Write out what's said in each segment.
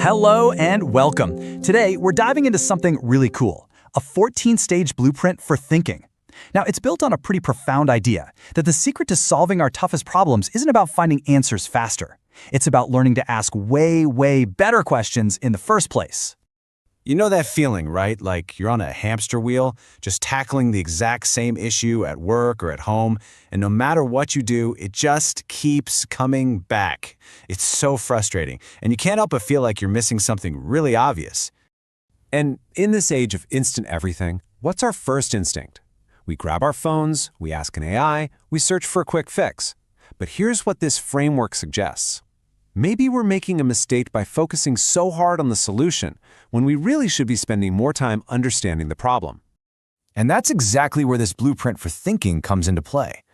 Hello and welcome. Today, we're diving into something really cool, a 14-stage blueprint for thinking. Now, it's built on a pretty profound idea that the secret to solving our toughest problems isn't about finding answers faster. It's about learning to ask way better questions in the first place. You know that feeling, right? Like you're on a hamster wheel, just tackling the exact same issue at work or at home, and no matter what you do, it just keeps coming back. It's so frustrating, and you can't help but feel like you're missing something really obvious. And in this age of instant everything, what's our first instinct? We grab our phones, we ask an AI, we search for a quick fix. But here's what this framework suggests. Maybe we're making a mistake by focusing so hard on the solution when we really should be spending more time understanding the problem. And that's exactly where this blueprint for thinking comes into play.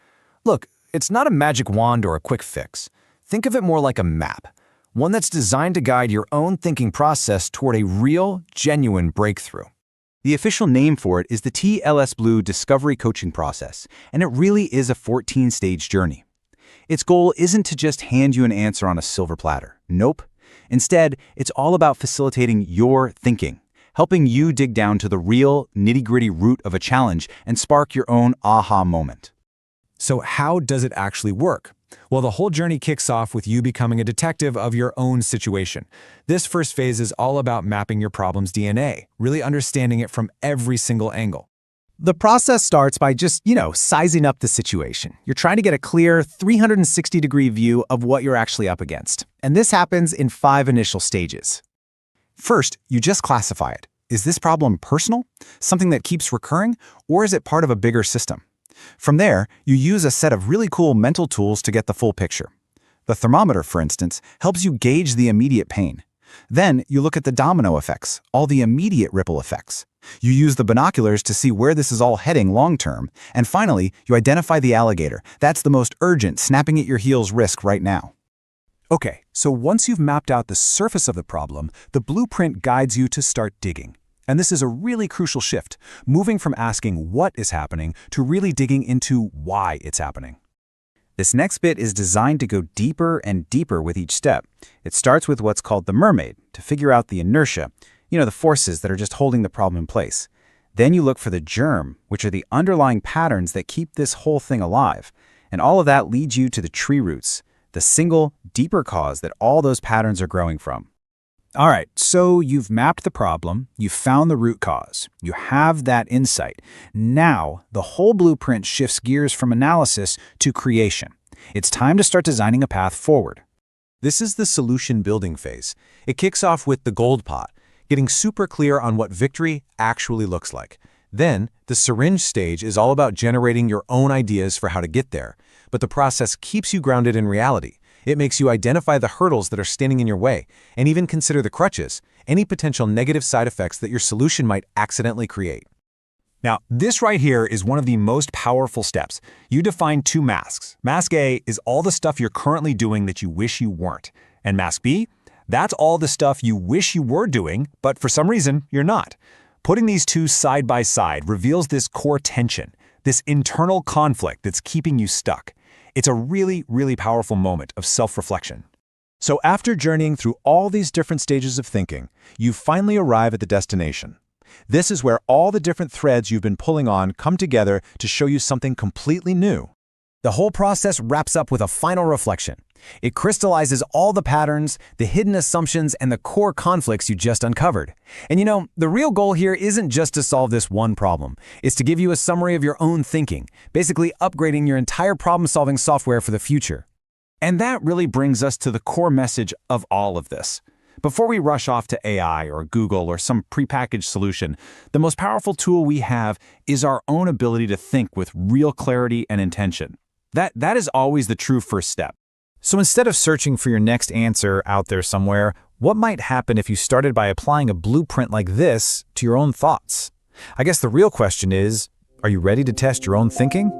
Look, it's not a magic wand or a quick fix. Think of it more like a map, one that's designed to guide your own thinking process toward a real, genuine breakthrough. The official name for it is the TLSBlue Discovery Coaching Process, and it really is a 14-stage journey. Its goal isn't to just hand you an answer on a silver platter. Nope. Instead, it's all about facilitating your thinking, helping you dig down to the real, nitty-gritty root of a challenge and spark your own aha moment. So how does it actually work? Well, the whole journey kicks off with you becoming a detective of your own situation. This first phase is all about mapping your problem's DNA, really understanding it from every single angle. The process starts by just, sizing up the situation. You're trying to get a clear 360-degree view of what you're actually up against. And this happens in 5 initial stages. First, you just classify it. Is this problem personal, something that keeps recurring, or is it part of a bigger system? From there, you use a set of really cool mental tools to get the full picture. The thermometer, for instance, helps you gauge the immediate pain. Then you look at the domino effects, all the immediate ripple effects. You use the binoculars to see where this is all heading long-term. And finally, you identify the alligator. That's the most urgent, snapping at your heels risk right now. Okay, so once you've mapped out the surface of the problem, the blueprint guides you to start digging. And this is a really crucial shift, moving from asking what is happening to really digging into why it's happening. This next bit is designed to go deeper and deeper with each step. It starts with what's called the mermaid, to figure out the inertia, the forces that are just holding the problem in place. Then you look for the germ, which are the underlying patterns that keep this whole thing alive. And all of that leads you to the tree roots, the single, deeper cause that all those patterns are growing from. All right, so you've mapped the problem, you've found the root cause, you have that insight. Now, the whole blueprint shifts gears from analysis to creation. It's time to start designing a path forward. This is the solution building phase. It kicks off with the gold pot, getting super clear on what victory actually looks like. Then, the syringe stage is all about generating your own ideas for how to get there. But the process keeps you grounded in reality. It makes you identify the hurdles that are standing in your way, and even consider the crutches, any potential negative side effects that your solution might accidentally create. Now, this right here is one of the most powerful steps. You define 2 masks. Mask A is all the stuff you're currently doing that you wish you weren't. And mask B, that's all the stuff you wish you were doing, but for some reason, you're not. Putting these 2 side by side reveals this core tension, this internal conflict that's keeping you stuck. It's a really powerful moment of self-reflection. So after journeying through all these different stages of thinking, you finally arrive at the destination. This is where all the different threads you've been pulling on come together to show you something completely new. The whole process wraps up with a final reflection. It crystallizes all the patterns, the hidden assumptions, and the core conflicts you just uncovered. And the real goal here isn't just to solve this one problem. It's to give you a summary of your own thinking, basically upgrading your entire problem-solving software for the future. And that really brings us to the core message of all of this. Before we rush off to AI or Google or some prepackaged solution, the most powerful tool we have is our own ability to think with real clarity and intention. That is always the true first step. So instead of searching for your next answer out there somewhere, what might happen if you started by applying a blueprint like this to your own thoughts? I guess the real question is, are you ready to test your own thinking?